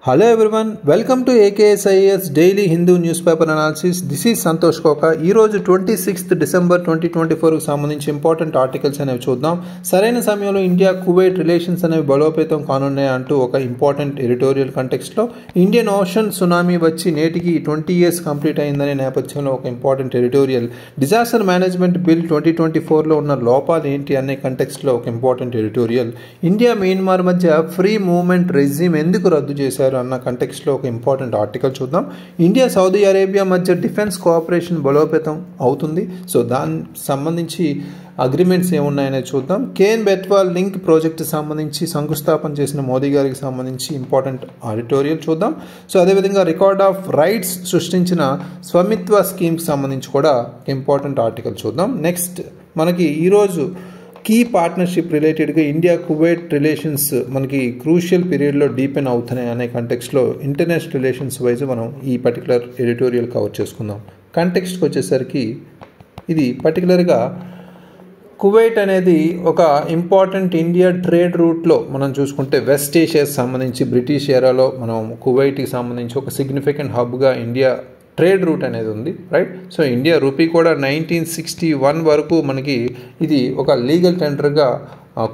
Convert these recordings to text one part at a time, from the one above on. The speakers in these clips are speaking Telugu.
Hello everyone, welcome to AKSIS Daily Hindu Newspaper Analysis. This is Santosh Koka. ఈ రోజు 26th డిసెంబర్ 2024 కు సంబంధించి ఇంపార్టెంట్ ఆర్టికల్స్ అనేవి చూద్దాం. సరైన సమయంలో ఇండియా కువైట్ రిలేషన్స్ అనేవి బలోపేతం కానున్నాయి అంటూ ఒక ఇంపార్టెంట్ ఎడిటోరియల్ కంటెక్స్ట్లో ఇండియన్ ఓషన్ సునామీ వచ్చి నేటికి 20 years కంప్లీట్ అయిందనే నేపథ్యంలో ఒక important editorial. Disaster management bill 2024లో ఉన్న లోపాలు ఏంటి అనే కంటెక్స్ట్లో ఒక ఇంపార్టెంట్ ఎడిటోరియల్. ఇండియా మియన్మార్ మధ్య ఫ్రీ మూవ్మెంట్ రెజ్యూమ్ ఎందుకు రద్దు చేశారు అన్న కంటెక్స్ట్లో ఒక ఇంపార్టెంట్ ఆర్టికల్ చూద్దాం. ఇండియా సౌదీ అరేబియా మధ్య డిఫెన్స్ కోఆపరేషన్ బలోపేతం అవుతుంది. సో దానికి సంబంధించి అగ్రిమెంట్స్ ఏమున్నాయనే చూద్దాం. కేన్ బెట్వాల్ లింక్ ప్రాజెక్టు సంబంధించి శంకుస్థాపన చేసిన మోదీ గారికి సంబంధించి ఇంపార్టెంట్ ఆడిటోరియల్ చూద్దాం. సో అదేవిధంగా రికార్డ్ ఆఫ్ రైట్స్ సృష్టించిన స్వామిత్వ స్కీమ్కి సంబంధించి కూడా ఇంపార్టెంట్ ఆర్టికల్ చూద్దాం. నెక్స్ట్ మనకి ఈరోజు కీ పార్ట్నర్షిప్ రిలేటెడ్గా ఇండియా కువైట్ రిలేషన్స్ మనకి క్రూషియల్ పీరియడ్లో డీపెన్ అవుతున్నాయి అనే కంటెక్స్ట్లో ఇంటర్నేషనల్ రిలేషన్స్ వైజ్ మనం ఈ పర్టికులర్ ఎడిటోరియల్ కవర్ చేసుకుందాం. కంటెక్స్ట్కి వచ్చేసరికి ఇది పర్టికులర్గా కువైట్ అనేది ఒక ఇంపార్టెంట్ ఇండియా ట్రేడ్ రూట్లో మనం చూసుకుంటే వెస్ట్ ఏషియాకి సంబంధించి బ్రిటిష్ ఏరాలో మనం కువైట్కి సంబంధించి ఒక సిగ్నిఫికెంట్ హబ్గా ఇండియా ట్రేడ్ రూట్ అనేది ఉంది, రైట్. సో ఇండియా రూపీ కూడా 1961 వరకు మనకి ఇది ఒక లీగల్ టెండర్గా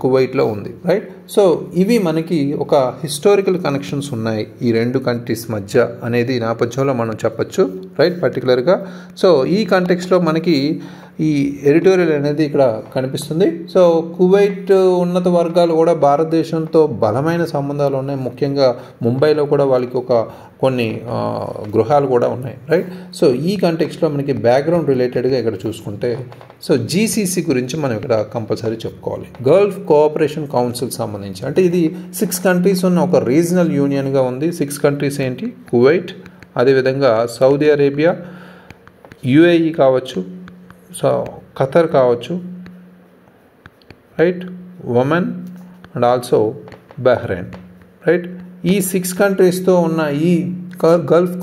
కువైట్లో ఉంది, రైట్. సో ఇవి మనకి ఒక హిస్టారికల్ కనెక్షన్స్ ఉన్నాయి ఈ రెండు కంట్రీస్ మధ్య అనేది నేపథ్యంలో మనం చెప్పచ్చు, రైట్, పర్టికులర్గా. సో ఈ కంటెక్స్లో మనకి ఈ ఎడిటోరియల్ అనేది ఇక్కడ కనిపిస్తుంది. సో కువైట్ ఉన్నత వర్గాలు కూడా భారతదేశంతో బలమైన సంబంధాలు ఉన్నాయి. ముఖ్యంగా ముంబైలో కూడా వాళ్ళకి కొన్ని గృహాలు కూడా ఉన్నాయి, రైట్. సో ఈ కంటెక్స్లో మనకి బ్యాక్గ్రౌండ్ రిలేటెడ్గా ఇక్కడ చూసుకుంటే సో జీసీసీ గురించి మనం ఇక్కడ కంపల్సరీ చెప్పుకోవాలి. గల్ఫ్ కోఆపరేషన్ కౌన్సిల్ సంబంధించి అంటే ఇది 6 countries ఉన్న ఒక రీజనల్ యూనియన్గా ఉంది. 6 countries ఏంటి? కువైట్, అదేవిధంగా సౌదీ అరేబియా, యుఏఈ కావచ్చు, సో ఖతర్ కావచ్చు, right, Oman and also Bahrain, right. ఈ 6 countriesతో ఉన్న ఈ గల్ఫ్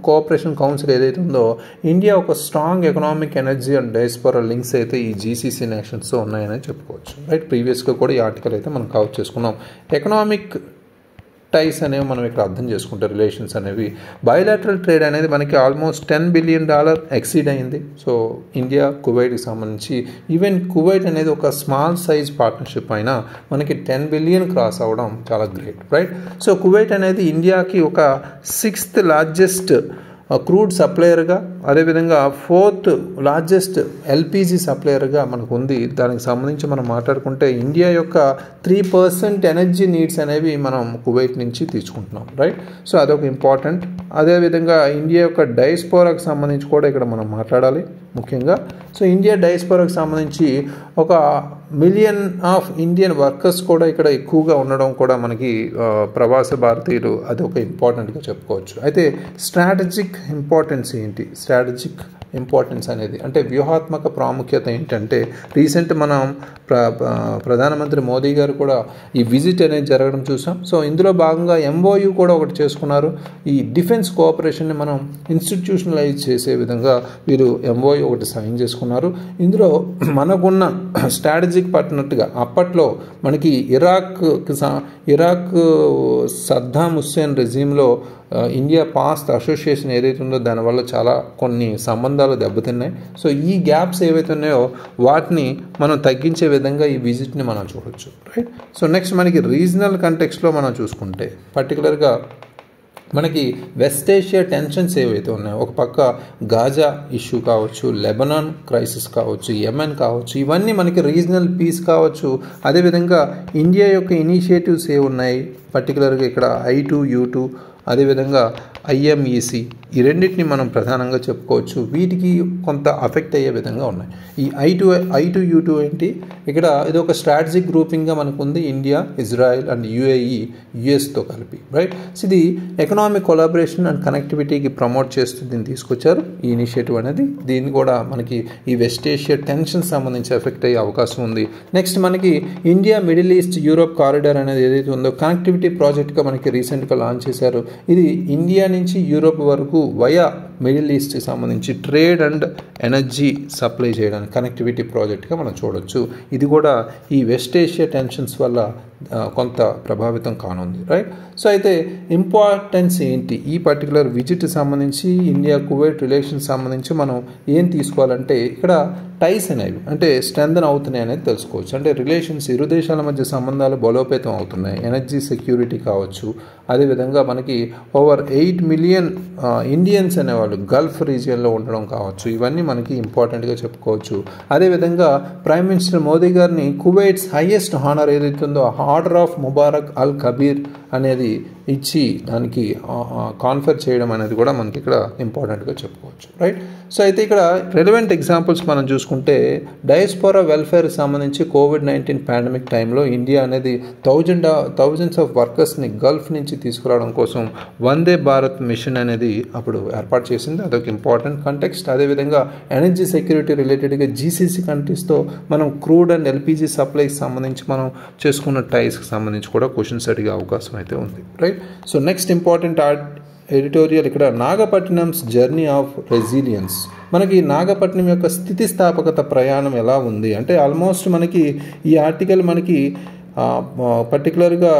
కోఆపరేషన్ కౌన్సిల్ ఏదైతే ఉందో ఇండియా ఒక strong economic energy and diaspora links అయితే ఈ జీసీసీ నేషన్స్తో ఉన్నాయని చెప్పుకోవచ్చు, రైట్. ప్రీవియస్గా కూడా ఈ ఆర్టికల్ అయితే మనం కవర్ చేసుకున్నాం. ఎకనామిక్ టైస్ అనేవి మనం ఇక్కడ అర్థం చేసుకుంటే రిలేషన్స్ అనేవి బయోలాటరల్ ట్రేడ్ అనేది మనకి ఆల్మోస్ట్ $10 billion ఎక్సీడ్ అయింది. సో ఇండియా కువైట్కి సంబంధించి ఈవెన్ కువైట్ అనేది ఒక స్మాల్ సైజ్ పార్ట్నర్షిప్ అయినా మనకి 10 billion క్రాస్ అవ్వడం చాలా గ్రేట్, రైట్. సో కువైట్ అనేది ఇండియాకి ఒక 6th largest క్రూడ్ సప్లయర్గా, అదేవిధంగా 4th largest ఎల్పిజి సప్లయర్గా మనకు ఉంది. దానికి సంబంధించి మనం మాట్లాడుకుంటే ఇండియా యొక్క 3% ఎనర్జీ నీడ్స్ అనేవి మనం కువైట్ నుంచి తీసుకుంటున్నాం, రైట్. సో అదొక ఇంపార్టెంట్. అదేవిధంగా ఇండియా యొక్క డయాస్పోరాకు సంబంధించి కూడా ఇక్కడ మనం మాట్లాడాలి ముఖ్యంగా. సో ఇండియా డయాస్పోరాకు సంబంధించి 1 million ఆఫ్ ఇండియన్ వర్కర్స్ కూడా ఇక్కడ ఎక్కువగా ఉండడం కూడా మనకి ప్రవాస భారతీయులు అది ఒక ఇంపార్టెంట్గా చెప్పుకోవచ్చు. అయితే స్ట్రాటజిక్ ఇంపార్టెన్స్ ఏంటి? స్ట్రాటజిక్ ఇంపార్టెన్స్ అనేది అంటే వ్యూహాత్మక ప్రాముఖ్యత ఏంటంటే రీసెంట్ మనం ప్రధానమంత్రి మోదీ గారు కూడా ఈ విజిట్ అనేది జరగడం చూసాం. సో ఇందులో భాగంగా ఎంఓయూ కూడా ఒకటి చేసుకున్నారు. ఈ డిఫెన్స్ కోఆపరేషన్ని మనం ఇన్స్టిట్యూషనలైజ్ చేసే విధంగా వీరు ఎంఓయూ ఒకటి సైన్ చేసుకున్నారు. ఇందులో మనకున్న స్ట్రాటజిక్ పార్ట్నర్గా అప్పట్లో మనకి ఇరాక్ సద్దాం హుస్సేన్ రెజీమ్లో ఇండియా పాస్ట్ అసోసియేషన్ ఏదైతే ఉందో దానివల్ల చాలా కొన్ని సంబంధాలు దెబ్బతిన్నాయి. సో ఈ గ్యాప్స్ ఏవైతే ఉన్నాయో వాటిని మనం తగ్గించే విధంగా ఈ విజిట్ని మనం చూడొచ్చు, రైట్. సో నెక్స్ట్ మనకి రీజనల్ కంటెక్స్ట్లో మనం చూసుకుంటే పర్టికులర్గా మనకి వెస్ట్ ఏషియా టెన్షన్స్ ఏవైతే ఉన్నాయో ఒక పక్క గాజా ఇష్యూ కావచ్చు, లెబనాన్ క్రైసిస్ కావచ్చు, యెమెన్ కావచ్చు, ఇవన్నీ మనకి రీజనల్ పీస్ కావచ్చు. అదేవిధంగా ఇండియా యొక్క ఇనిషియేటివ్స్ ఏ ఉన్నాయి పర్టికులర్గా ఇక్కడ I2U2 అదేవిధంగా IMEC ఈ రెండింటిని మనం ప్రధానంగా చెప్పుకోవచ్చు. వీటికి కొంత అఫెక్ట్ అయ్యే విధంగా ఉన్నాయి. ఈ I2U2 ఏంటి? ఇక్కడ ఇది ఒక స్ట్రాటజిక్ గ్రూపింగ్గా మనకు ఉంది. ఇండియా, ఇజ్రాయెల్ అండ్ యుఏఈ యుఎస్తో కలిపి, రైట్. సో ఇది ఎకనామిక్ కొలాబరేషన్ అండ్ కనెక్టివిటీకి ప్రమోట్ చేస్తూ దీన్ని తీసుకొచ్చారు ఈ ఇనిషియేటివ్ అనేది. దీన్ని కూడా మనకి ఈ వెస్ట్ ఏషియా టెన్షన్ సంబంధించి ఎఫెక్ట్ అయ్యే అవకాశం ఉంది. నెక్స్ట్ మనకి India middle east Europe corridor అనేది ఏదైతే ఉందో కనెక్టివిటీ ప్రాజెక్ట్గా మనకి రీసెంట్గా లాంచ్ చేశారు. ఇది ఇండియా నుంచి యూరోప్ వరకు వయా మిడిల్ ఈస్ట్కి సంబంధించి ట్రేడ్ అండ్ ఎనర్జీ సప్లై చేయడానికి కనెక్టివిటీ ప్రాజెక్ట్గా మనం చూడొచ్చు. ఇది కూడా ఈ వెస్ట్ ఏషియా టెన్షన్స్ వల్ల కొంత ప్రభావితం కానుంది, రైట్. సో అయితే ఇంపార్టెన్స్ ఏంటి ఈ పర్టికులర్ విజిట్ సంబంధించి, ఇండియా కువైట్ రిలేషన్ సంబంధించి మనం ఏం తీసుకోవాలంటే ఇక్కడ టైస్ అనేవి అంటే స్ట్రెంథన్ అవుతున్నాయి అనేది తెలుసుకోవచ్చు. అంటే రిలేషన్స్ ఇరు దేశాల మధ్య సంబంధాలు బలోపేతం అవుతున్నాయి. ఎనర్జీ సెక్యూరిటీ కావచ్చు, అదేవిధంగా మనకి ఓవర్ 8 మిలియన్ ఇండియన్స్ అనేవాళ్ళు గల్ఫ్ రీజియన్లో ఉండడం కావచ్చు, ఇవన్నీ మనకి ఇంపార్టెంట్గా చెప్పుకోవచ్చు. అదేవిధంగా ప్రైమ్ మినిస్టర్ మోదీ గారిని కువైట్స్ హైయెస్ట్ హానర్ ఏదైతుందో ఆర్డర్ ఆఫ్ ముబారక్ అల్ కబీర్ అనేది ఇచ్చి దానికి కాన్ఫర్ చేయడం అనేది కూడా మనకి ఇక్కడ ఇంపార్టెంట్గా చెప్పుకోవచ్చు, రైట్. సో అయితే ఇక్కడ రెలవెంట్ ఎగ్జాంపుల్స్ మనం చూసుకుంటే డయాస్పోరా వెల్ఫేర్కి సంబంధించి కోవిడ్-19 పాండమిక్ టైంలో ఇండియా అనేది థౌజండ్స్ ఆఫ్ వర్కర్స్ని గల్ఫ్ నుంచి తీసుకురావడం కోసం వందే భారత్ మిషన్ అనేది అప్పుడు ఏర్పాటు చేసింది. అదొక ఇంపార్టెంట్ కంటెక్స్ట్. అదేవిధంగా ఎనర్జీ సెక్యూరిటీ రిలేటెడ్గా జీసీసీ కంట్రీస్తో మనం క్రూడ్ అండ్ ఎల్పీజీ సప్లైకి సంబంధించి మనం చేసుకున్న టైస్కి సంబంధించి కూడా క్వశ్చన్స్ అడిగే అవకాశం అయితే ఉంది, right. So next important editorial ఇక్కడ నాగపట్నంస్ జర్నీ ఆఫ్ రెసిలియన్స్. మనకి నాగపట్నం యొక్క స్థితిస్థాపకత ప్రయాణం ఎలా ఉంది అంటే ఆల్మోస్ట్ మనకి ఈ ఆర్టికల్ మనకి పర్టికులర్గా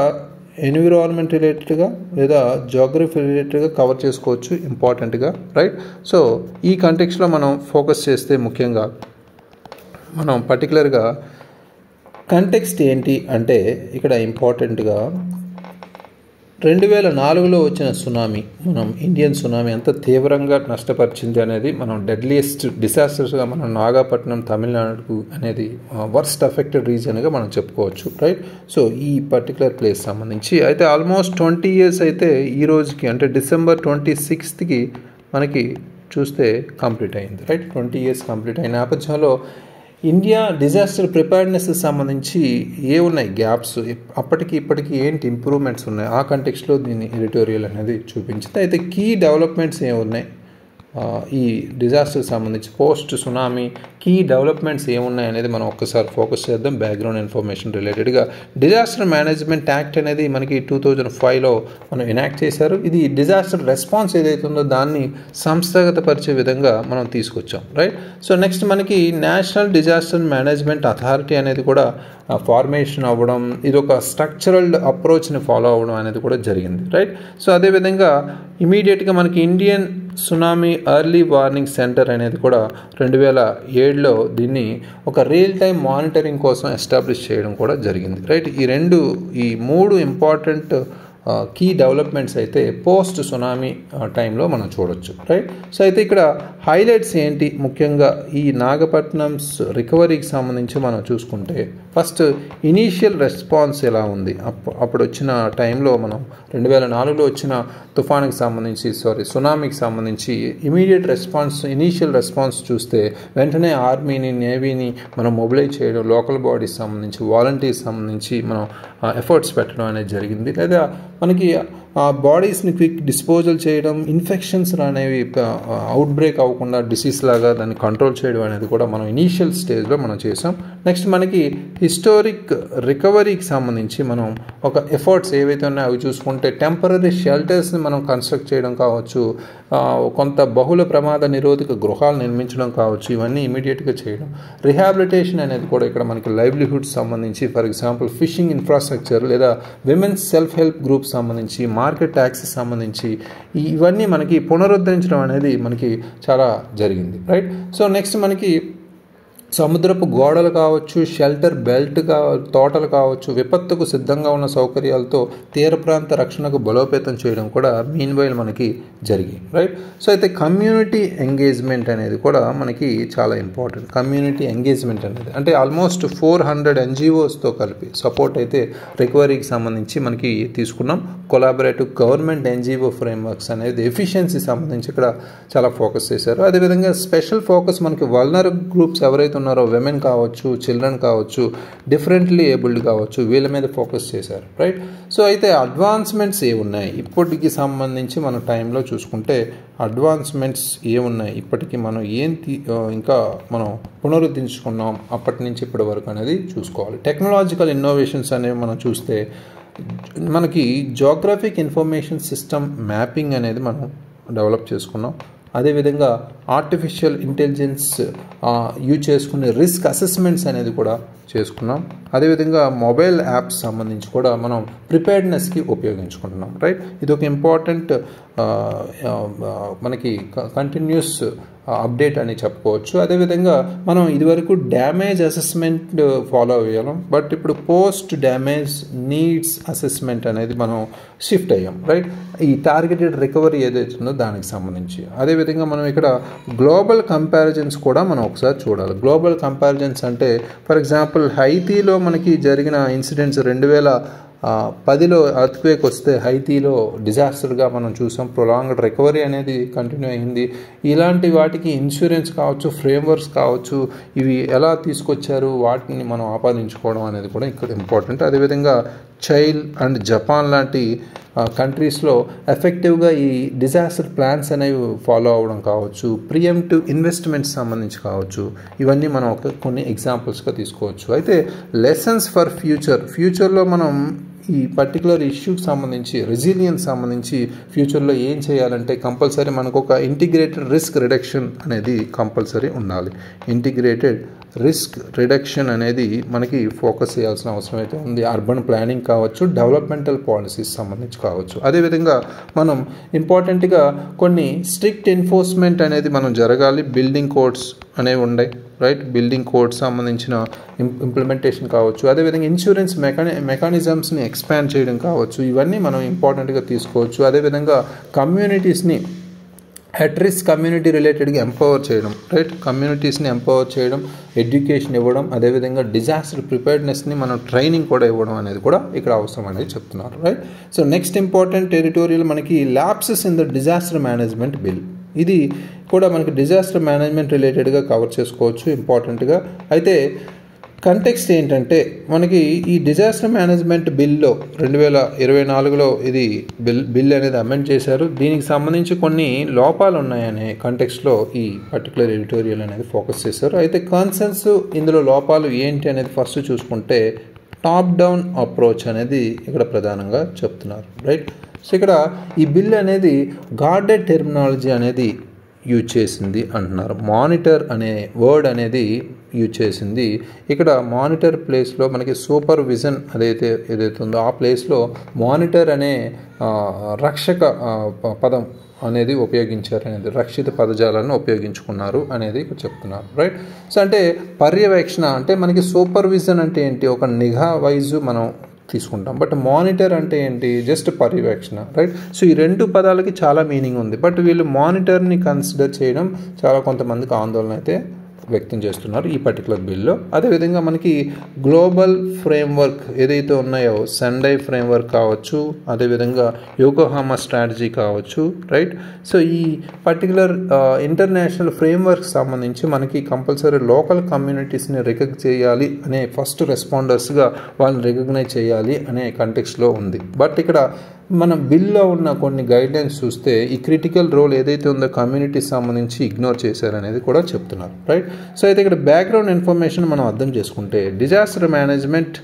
ఎన్విరాన్మెంట్ రిలేటెడ్గా లేదా జోగ్రఫీ రిలేటెడ్గా కవర్ చేసుకోవచ్చు ఇంపార్టెంట్గా, రైట్. సో ఈ కంటెక్స్లో మనం ఫోకస్ చేస్తే ముఖ్యంగా మనం పర్టికులర్గా కంటెక్స్ట్ ఏంటి అంటే ఇక్కడ ఇంపార్టెంట్గా 2004లో వచ్చిన సునామీ, మనం ఇండియన్ సునామీ ఎంత తీవ్రంగా నష్టపరిచింది అనేది మనం డెడ్లియెస్ట్ డిసాస్టర్స్గా మనం నాగపట్నం తమిళనాడు అనేది వర్స్ట్ అఫెక్టెడ్ రీజన్గా మనం చెప్పుకోవచ్చు, రైట్. సో ఈ పర్టికులర్ ప్లేస్ సంబంధించి అయితే ఆల్మోస్ట్ 20 years అయితే ఈ రోజుకి అంటే December 26th మనకి చూస్తే కంప్లీట్ అయింది, రైట్. 20 years కంప్లీట్ అయిన నేపథ్యంలో ఇండియా డిజాస్టర్ ప్రిపేర్నెస్ సంబంధించి ఉన్నాయి గ్యాప్స్, అప్పటికి ఇప్పటికి ఏంటి ఇంప్రూవ్మెంట్స్ ఉన్నాయి, ఆ కంటెక్స్ట్లో దీని ఎడిటోరియల్ అనేది చూపించింది. అయితే కీ డెవలప్మెంట్స్ ఏమున్నాయి ఈ డిజాస్టర్ సంబంధించి పోస్ట్ సునామీ కీ డెవలప్మెంట్స్ ఏమున్నాయి అనేది మనం ఒక్కసారి ఫోకస్ చేద్దాం. బ్యాక్గ్రౌండ్ ఇన్ఫర్మేషన్ రిలేటెడ్గా డిజాస్టర్ మేనేజ్మెంట్ యాక్ట్ అనేది మనకి 2005లో మనం ఎనాక్ట్ చేశారు. ఇది డిజాస్టర్ రెస్పాన్స్ ఏదైతే ఉందో దాన్ని సంస్థాగతపరిచే విధంగా మనం తీసుకొచ్చాం, రైట్. సో నెక్స్ట్ మనకి నేషనల్ డిజాస్టర్ మేనేజ్మెంట్ అథారిటీ అనేది కూడా ఫార్మేషన్ అవ్వడం, ఇది ఒక స్ట్రక్చరల్ అప్రోచ్ని ఫాలో అవ్వడం అనేది కూడా జరిగింది, రైట్. సో అదేవిధంగా ఇమీడియట్గా మనకి Indian tsunami early warning centre అనేది కూడా 2007లో దీన్ని ఒక రియల్ టైం మానిటరింగ్ కోసం ఎస్టాబ్లిష్ చేయడం కూడా జరిగింది, రైట్. ఈ మూడు ఇంపార్టెంట్ కీ డెవలప్మెంట్స్ అయితే పోస్ట్ సునామీ టైంలో మనం చూడొచ్చు, రైట్. సో అయితే ఇక్కడ హైలైట్స్ ఏంటి ముఖ్యంగా ఈ నాగపట్నంస్ రికవరీకి సంబంధించి మనం చూసుకుంటే ఫస్ట్ ఇనీషియల్ రెస్పాన్స్ ఎలా ఉంది. అప్పుడు వచ్చిన టైంలో మనం 2004లో వచ్చిన తుఫాన్కి సంబంధించి సునామీకి సంబంధించి ఇనీషియల్ రెస్పాన్స్ చూస్తే వెంటనే ఆర్మీని నేవీని మనం మొబిలైజ్ చేయడం, లోకల్ బాడీస్ సంబంధించి వాలంటీర్స్ సంబంధించి మనం ఎఫర్ట్స్ పెట్టడం అనేది జరిగింది. లేదా మనకి బాడీస్ని క్విక్ డిస్పోజల్ చేయడం, ఇన్ఫెక్షన్స్ అనేవి అవుట్ బ్రేక్ అవ్వకుండా డిసీజ్ లాగా దాన్ని కంట్రోల్ చేయడం అనేది కూడా మనం ఇనీషియల్ స్టేజ్లో మనం చేసాం. నెక్స్ట్ మనకి హిస్టారిక్ రికవరీకి సంబంధించి మనం ఒక ఎఫర్ట్స్ ఏవైతే ఉన్నాయో అవి చూసుకుంటే టెంపరరీ షెల్టర్స్ని మనం కన్స్ట్రక్ట్ చేయడం కావచ్చు, కొంత బహుళ ప్రమాద నిరోధక గృహాలు నిర్మించడం కావచ్చు, ఇవన్నీ ఇమీడియట్గా చేయడం. రిహాబిలిటేషన్ అనేది కూడా ఇక్కడ మనకి లైవ్లీహుడ్స్ సంబంధించి ఫర్ ఎగ్జాంపుల్ ఫిషింగ్ ఇన్ఫ్రాస్ట్రక్చర్ లేదా విమెన్స్ సెల్ఫ్ హెల్ప్ గ్రూప్ సంబంధించి మార్కెట్ యాక్సెస్ సంబంధించి ఇవన్నీ మనకి పునరుద్ధరించడం అనేది మనకి చాలా జరిగింది, రైట్. సో నెక్స్ట్ మనకి సముద్రపు గోడలు కావచ్చు, షెల్టర్ బెల్ట్ తోటలు కావచ్చు, విపత్తుకు సిద్ధంగా ఉన్న సౌకర్యాలతో తీర ప్రాంత రక్షణకు బలోపేతం చేయడం కూడా మీన్ వైల్ మనకి జరిగింది, రైట్. సో అయితే కమ్యూనిటీ ఎంగేజ్మెంట్ అనేది కూడా మనకి చాలా ఇంపార్టెంట్. కమ్యూనిటీ ఎంగేజ్మెంట్ అనేది అంటే ఆల్మోస్ట్ 400 NGOస్తో కలిపి సపోర్ట్ అయితే రికవరీకి సంబంధించి మనకి తీసుకున్నాం. కొలాబరేటివ్ గవర్నమెంట్ NGO ఫ్రేమ్వర్క్స్ అనేది ఎఫిషియన్సీ సంబంధించి ఇక్కడ చాలా ఫోకస్ చేశారు. అదేవిధంగా స్పెషల్ ఫోకస్ మనకి వల్నరబుల్ గ్రూప్స్ ఎవరైతే ఉన్నారో విమెన్ కావచ్చు, చిల్డ్రన్ కావచ్చు, డిఫరెంట్లీ ఏబుల్డ్ కావచ్చు, వీళ్ళ మీద ఫోకస్ చేశారు, రైట్. సో అయితే అడ్వాన్స్మెంట్స్ ఏమున్నాయి ఇప్పటికి సంబంధించి మన టైంలో చూసుకుంటే అడ్వాన్స్మెంట్స్ ఏమున్నాయి ఇప్పటికీ మనం ఇంకా మనం పునరుద్ధరించుకున్నాం అప్పటి నుంచి ఇప్పటి వరకు అనేది చూసుకోవాలి. టెక్నాలజికల్ ఇన్నోవేషన్స్ అనేవి మనం చూస్తే మనకి జోగ్రఫిక్ ఇన్ఫర్మేషన్ సిస్టమ్ మ్యాపింగ్ అనేది మనం డెవలప్ చేసుకున్నాం. అదేవిధంగా ఆర్టిఫిషియల్ ఇంటెలిజెన్స్ యూజ్ చేసుకునే రిస్క్ అసెస్మెంట్స్ అనేది కూడా చేసుకున్నాం. అదేవిధంగా మొబైల్ యాప్స్ సంబంధించి కూడా మనం ప్రిపేర్డ్నెస్కి ఉపయోగించుకుంటున్నాం, రైట్. ఇది ఒక ఇంపార్టెంట్ మనకి కంటిన్యూస్ అప్డేట్ అని చెప్పుకోవచ్చు. అదేవిధంగా మనం ఇదివరకు డ్యామేజ్ అసెస్మెంట్ ఫాలో అయ్యాం, బట్ ఇప్పుడు పోస్ట్ డ్యామేజ్ నీడ్స్ అసెస్మెంట్ అనేది మనం షిఫ్ట్ అయ్యాం, రైట్. ఈ టార్గెటెడ్ రికవరీ ఏదైతే ఉందో దానికి సంబంధించి. అదేవిధంగా మనం ఇక్కడ గ్లోబల్ కంపారిజన్స్ కూడా మనం ఒకసారి చూడాలి. గ్లోబల్ కంపారిజన్స్ అంటే ఫర్ ఎగ్జాంపుల్ హైతీలో మనకి జరిగిన ఇన్సిడెంట్స్ 2010లో ఎర్త్క్వేక్ వస్తే హైతీలో డిజాస్టర్గా మనం చూసాం. ప్రొలాంగ్డ్ రికవరీ అనేది కంటిన్యూ అయింది. ఇలాంటి వాటికి ఇన్సూరెన్స్ కావచ్చు, ఫ్రేమ్వర్క్స్ కావచ్చు, ఇవి ఎలా తీసుకొచ్చారు వాటిని మనం ఆపాదించుకోవడం అనేది కూడా ఇక్కడ ఇంపార్టెంట్. అదేవిధంగా చైనా అండ్ జపాన్ లాంటి కంట్రీస్లో ఎఫెక్టివ్గా ఈ డిజాస్టర్ ప్లాన్స్ అనేవి ఫాలో అవ్వడం కావచ్చు, ప్రియంటివ్ ఇన్వెస్ట్మెంట్స్ సంబంధించి కావచ్చు, ఇవన్నీ మనం కొన్ని ఎగ్జాంపుల్స్గా తీసుకోవచ్చు. అయితే లెసన్స్ ఫర్ ఫ్యూచర్లో మనం ఈ పర్టికులర్ ఇష్యూకి సంబంధించి రెసిలియన్స్ సంబంధించి ఫ్యూచర్లో ఏం చేయాలంటే కంపల్సరీ మనకు ఒక ఇంటిగ్రేటెడ్ రిస్క్ రిడక్షన్ అనేది కంపల్సరీ ఉండాలి. ఇంటిగ్రేటెడ్ రిస్క్ రిడక్షన్ అనేది మనకి ఫోకస్ చేయాల్సిన అవసరం అయితే ఉంది. అర్బన్ ప్లానింగ్ కావచ్చు, డెవలప్మెంటల్ పాలసీస్ సంబంధించి కావచ్చు. అదేవిధంగా మనం ఇంపార్టెంట్గా కొన్ని స్ట్రిక్ట్ ఎన్ఫోర్స్మెంట్ అనేది మనం జరగాలి. బిల్డింగ్ కోడ్స్ అనేవి ఉన్నాయి, రైట్. బిల్డింగ్ కోడ్స్ సంబంధించిన ఇంప్లిమెంటేషన్ కావచ్చు. అదేవిధంగా ఇన్సూరెన్స్ మెకానిజమ్స్ని ఎక్స్పాండ్ చేయడం కావచ్చు. ఇవన్నీ మనం ఇంపార్టెంట్గా తీసుకోవచ్చు. అదేవిధంగా కమ్యూనిటీస్ని అట్ రిస్క్ కమ్యూనిటీ రిలేటెడ్గా ఎంపవర్ చేయడం, రైట్. కమ్యూనిటీస్ని ఎంపవర్ చేయడం, ఎడ్యుకేషన్ ఇవ్వడం, అదేవిధంగా డిజాస్టర్ ప్రిపేర్డ్నెస్ని మనం ట్రైనింగ్ కూడా ఇవ్వడం అనేది కూడా ఇక్కడ అవసరం అనేది చెప్తున్నారు, right. So next important territorial మనకి lapses in the disaster management bill. ఇది కూడా మనకి డిజాస్టర్ మేనేజ్మెంట్ రిలేటెడ్గా కవర్ చేసుకోవచ్చు ఇంపార్టెంట్గా. అయితే కంటెక్స్ట్ ఏంటంటే మనకి ఈ డిజాస్టర్ మేనేజ్మెంట్ బిల్లో 2024లో ఇది బిల్ అనేది అమెండ్ చేశారు. దీనికి సంబంధించి కొన్ని లోపాలు ఉన్నాయనే కంటెక్స్ట్లో ఈ పర్టికులర్ ఎడిటోరియల్ అనేది ఫోకస్ చేశారు. అయితే కన్సర్న్స్ ఇందులో లోపాలు ఏంటి అనేది ఫస్ట్ చూసుకుంటే టాప్ డౌన్ అప్రోచ్ అనేది ఇక్కడ ప్రధానంగా చెప్తున్నారు, రైట్. సో ఇక్కడ ఈ బిల్ అనేది గార్డెడ్ టెర్మినాలజీ అనేది యూజ్ చేసింది అంటున్నారు. మానిటర్ అనే వర్డ్ అనేది యూజ్ చేసింది. ఇక్కడ మానిటర్ ప్లేస్లో మనకి సూపర్విజన్ ఏదైతే ఉందో ఆ ప్లేస్లో మానిటర్ అనే రక్షక పదం అనేది ఉపయోగించారు అనేది, రక్షిత పదజాలను ఉపయోగించుకున్నారు అనేది ఇక్కడ చెప్తున్నారు, రైట్. సో అంటే పర్యవేక్షణ అంటే మనకి సూపర్విజన్ అంటే ఏంటి, ఒక నిఘా వైజు మనం తీసుకుంటాం. బట్ మానిటర్ అంటే ఏంటి, జస్ట్ పర్యవేక్షణ, రైట్. సో ఈ రెండు పదాలకి చాలా మీనింగ్ ఉంది. బట్ వీళ్ళు మానిటర్ని కన్సిడర్ చేయడం చాలా కొంతమందికి ఆందోళన అయితే వ్యక్తం చేస్తున్నారు ఈ పర్టికులర్ బిల్లో. అదేవిధంగా మనకి గ్లోబల్ ఫ్రేమ్వర్క్ ఏదైతే ఉన్నాయో సెండై ఫ్రేమ్వర్క్ కావచ్చు, అదేవిధంగా యోకోహామా స్ట్రాటజీ కావచ్చు, రైట్. సో ఈ పర్టికులర్ ఇంటర్నేషనల్ ఫ్రేమ్వర్క్ సంబంధించి మనకి కంపల్సరీ లోకల్ కమ్యూనిటీస్ని రికగ్నైజ్ చేయాలి అనే ఫస్ట్ రెస్పాండర్స్గా వాళ్ళని రికగ్నైజ్ చేయాలి అనే కంటెక్స్లో ఉంది. బట్ ఇక్కడ మన బిల్లో ఉన్న కొన్ని గైడ్లైన్స్ చూస్తే ఈ క్రిటికల్ రోల్ ఏదైతే ఉందో కమ్యూనిటీకి సంబంధించి ఇగ్నోర్ చేశారనేది కూడా చెప్తున్నారు, రైట్. సో అయితే ఇక్కడ బ్యాక్గ్రౌండ్ ఇన్ఫర్మేషన్ మనం అర్థం చేసుకుంటే డిజాస్టర్ మేనేజ్మెంట్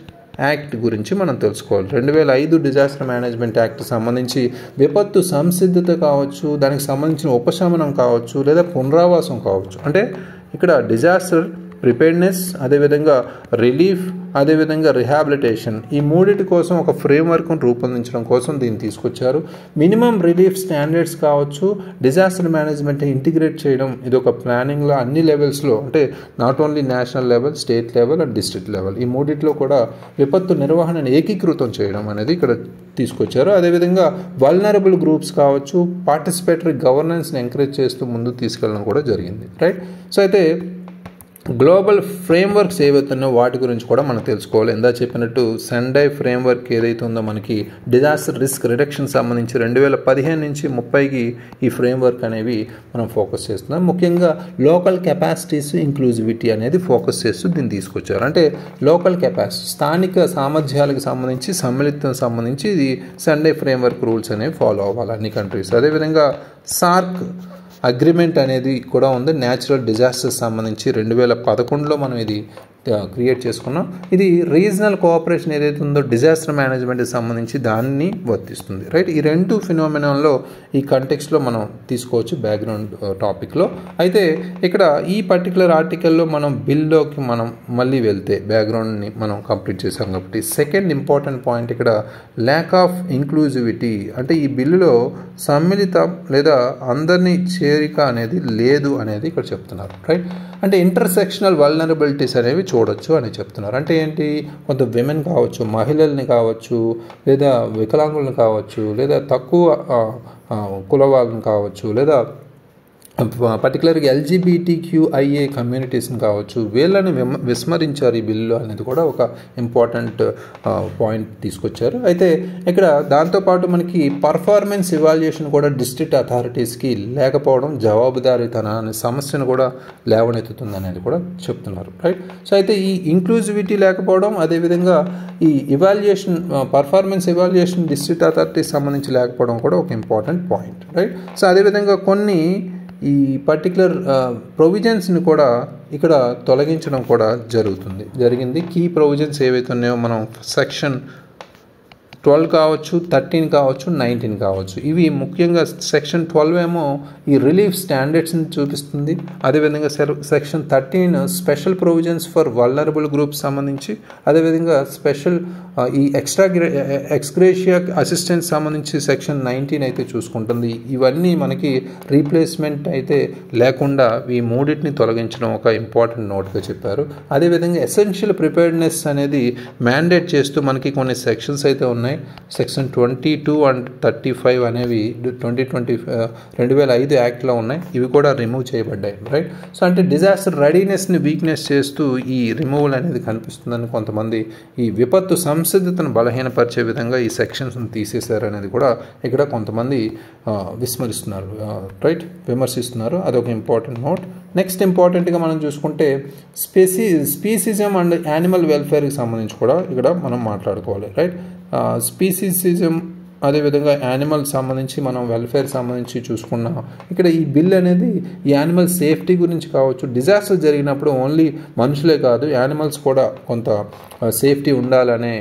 యాక్ట్ గురించి మనం తెలుసుకోవాలి. 2005 డిజాస్టర్ మేనేజ్మెంట్ యాక్ట్ సంబంధించి విపత్తు సంసిద్ధత కావచ్చు, దానికి సంబంధించిన ఉపశమనం కావచ్చు, లేదా పునరావాసం కావచ్చు. అంటే ఇక్కడ డిజాస్టర్ ప్రిపేర్డ్నెస్, అదేవిధంగా రిలీఫ్, అదేవిధంగా రిహాబిలిటేషన్, ఈ మూడింటి కోసం ఒక ఫ్రేమ్వర్క్ను రూపొందించడం కోసం దీన్ని తీసుకొచ్చారు. మినిమం రిలీఫ్ స్టాండర్డ్స్ కావచ్చు, డిజాస్టర్ మేనేజ్మెంట్ ఇంటిగ్రేట్ చేయడం, ఇది ఒక ప్లానింగ్లో అన్ని లెవెల్స్లో, అంటే not only national level, state level and district level, ఈ మూడింటిలో కూడా విపత్తు నిర్వహణను ఏకీకృతం చేయడం అనేది ఇక్కడ తీసుకొచ్చారు. అదేవిధంగా వల్నరబుల్ గ్రూప్స్ కావచ్చు, పార్టిసిపేటరీ గవర్నెన్స్ని ఎంకరేజ్ చేస్తూ ముందుకు తీసుకెళ్ళడం కూడా జరిగింది, రైట్. సో అయితే గ్లోబల్ ఫ్రేమ్వర్క్స్ ఏవైతున్నాయో వాటి గురించి కూడా మనం తెలుసుకోవాలి. ఎందా చెప్పినట్టు సెండై ఫ్రేమ్వర్క్ ఏదైతే ఉందో మనకి డిజాస్టర్ రిస్క్ రిడక్షన్ సంబంధించి 2015 నుంచి 30కి ఈ ఫ్రేమ్వర్క్ అనేవి మనం ఫోకస్ చేస్తున్నాం. ముఖ్యంగా లోకల్ కెపాసిటీస్ ఇంక్లూజివిటీ అనేది ఫోకస్ చేస్తూ దీన్ని తీసుకొచ్చారు. అంటే లోకల్ కెపాసిటీ, స్థానిక సామర్థ్యాలకు సంబంధించి, సమ్మిళితం సంబంధించి ఇది సెండై ఫ్రేమ్వర్క్ రూల్స్ అనేవి ఫాలో అవ్వాలి అన్ని కంట్రీస్. అదేవిధంగా సార్క్ అగ్రిమెంట్ అనేది కూడా ఉంది. న్యాచురల్ డిజాస్టర్స్ సంబంధించి 2011లో మనం ఇది క్రియేట్ చేసుకున్నాం. ఇది రీజనల్ కోఆపరేషన్ ఏదైతే ఉందో డిజాస్టర్ మేనేజ్మెంట్కి సంబంధించి దాన్ని వర్తిస్తుంది, రైట్. ఈ రెండు ఫినామినాల్లో ఈ కంటెక్స్ట్లో మనం తీసుకోవచ్చు బ్యాక్గ్రౌండ్ టాపిక్లో. అయితే ఇక్కడ ఈ పర్టికులర్ ఆర్టికల్లో మనం బిల్లోకి మనం మళ్ళీ వెళ్తే బ్యాక్గ్రౌండ్ని మనం కంప్లీట్ చేసాం కాబట్టి సెకండ్ ఇంపార్టెంట్ పాయింట్ ఇక్కడ ల్యాక్ ఆఫ్ ఇంక్లూజివిటీ, అంటే ఈ బిల్లులో సమ్మిళితం లేదా అందరినీ చేరిక అనేది లేదు అనేది ఇక్కడ చెప్తున్నారు, రైట్. అంటే ఇంటర్సెక్షనల్ వల్నరబిలిటీస్ అనేవి చూడొచ్చు అని చెప్తున్నారు. అంటే ఏంటి, కొంత విమెన్ కావచ్చు, మహిళల్ని కావచ్చు, లేదా వికలాంగులను కావచ్చు, లేదా తక్కువ కుల వాళ్ళని కావచ్చు, లేదా పర్టికులర్గా LGBTQIA కమ్యూనిటీస్ని కావచ్చు, వీళ్ళని విస్మరించారు ఈ బిల్లు అనేది కూడా ఒక ఇంపార్టెంట్ పాయింట్ తీసుకొచ్చారు. అయితే ఇక్కడ దాంతోపాటు మనకి పర్ఫార్మెన్స్ ఇవాల్యుయేషన్ కూడా డిస్ట్రిక్ట్ అథారిటీస్కి లేకపోవడం జవాబుదారీతన అనే సమస్యను కూడా లేవనెత్తుతుంది అనేది కూడా చెప్తున్నారు, రైట్. సో అయితే ఈ ఇంక్లూజివిటీ లేకపోవడం, అదేవిధంగా ఈ evaluation performance evaluation district authorities సంబంధించి లేకపోవడం కూడా ఒక ఇంపార్టెంట్ పాయింట్, రైట్. సో అదేవిధంగా కొన్ని ఈ పర్టికులర్ ప్రొవిజన్స్ని కూడా ఇక్కడ తొలగించడం కూడా జరిగింది. కీ ప్రొవిజన్స్ ఏవైతే ఉన్నాయో మనం సెక్షన్ 12 కావచ్చు, 13 కావచ్చు, 19 కావచ్చు. ఇవి ముఖ్యంగా సెక్షన్ 12 ఏమో ఈ రిలీఫ్ స్టాండర్డ్స్ని చూపిస్తుంది. అదేవిధంగా section 13 special provisions for vulnerable groups సంబంధించి, అదేవిధంగా స్పెషల్ ఈ ఎక్స్గ్రేషియా అసిస్టెన్స్ సంబంధించి సెక్షన్ 19 అయితే చూసుకుంటుంది. ఇవన్నీ మనకి రీప్లేస్మెంట్ అయితే లేకుండా ఈ మూడింటిని తొలగించడం ఒక ఇంపార్టెంట్ నోట్గా చెప్పారు. అదేవిధంగా ఎసెన్షియల్ ప్రిపేర్డ్నెస్ అనేది మ్యాండేట్ చేస్తూ మనకి కొన్ని సెక్షన్స్ అయితే ఉన్నాయి. సెక్షన్ 22 అండ్ 35 అనేవి 2005 యాక్ట్లో ఉన్నాయి. ఇవి కూడా రిమూవ్ చేయబడ్డాయి, రైట్. సో అంటే డిజాస్టర్ రెడీనెస్ని వీక్నెస్ చేస్తూ ఈ రిమూవల్ అనేది కనిపిస్తుందని కొంతమంది ఈ విపత్తు సంసిద్ధతను బలహీనపరిచే విధంగా ఈ సెక్షన్స్ని తీసేశారు అనేది కూడా ఇక్కడ కొంతమంది విమర్శిస్తున్నారు. అదొక ఇంపార్టెంట్ నోట్. నెక్స్ట్ ఇంపార్టెంట్గా మనం చూసుకుంటే స్పీసిజం అండ్ యానిమల్ వెల్ఫేర్కి సంబంధించి కూడా ఇక్కడ మనం మాట్లాడుకోవాలి, రైట్. స్పీసిసిజం అదేవిధంగా యానిమల్ సంబంధించి మనం వెల్ఫేర్ సంబంధించి చూసుకున్నాం. ఇక్కడ ఈ బిల్ అనేది యానిమల్ సేఫ్టీ గురించి కావచ్చు, డిజాస్టర్ జరిగినప్పుడు ఓన్లీ మనుషులే కాదు యానిమల్స్ కూడా కొంత సేఫ్టీ ఉండాలనే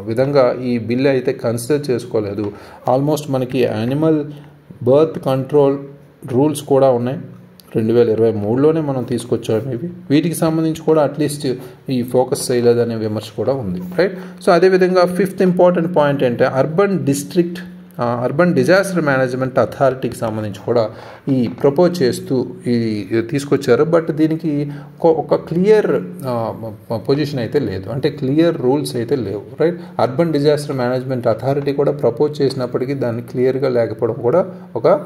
విధంగా ఈ బిల్ అయితే కన్సిడర్ చేసుకోలేదు. ఆల్మోస్ట్ మనకి యానిమల్ బర్త్ కంట్రోల్ రూల్స్ కూడా ఉన్నాయి, 2023లోనే మనం తీసుకొచ్చాము. వీటికి సంబంధించి కూడా అట్లీస్ట్ ఈ ఫోకస్ చేయలేదనే విమర్శ కూడా ఉంది, రైట్. సో అదేవిధంగా ఫిఫ్త్ ఇంపార్టెంట్ పాయింట్ ఏంటంటే అర్బన్ డిజాస్టర్ మేనేజ్మెంట్ అథారిటీకి సంబంధించి కూడా ఈ ప్రపోజ్ చేస్తూ ఈ తీసుకొచ్చారు. బట్ దీనికి ఒక క్లియర్ పొజిషన్ అయితే లేదు, అంటే క్లియర్ రూల్స్ అయితే లేవు, right. Urban disaster management authority కూడా ప్రపోజ్ చేసినప్పటికీ దాన్ని క్లియర్గా లేకపోవడం కూడా ఒక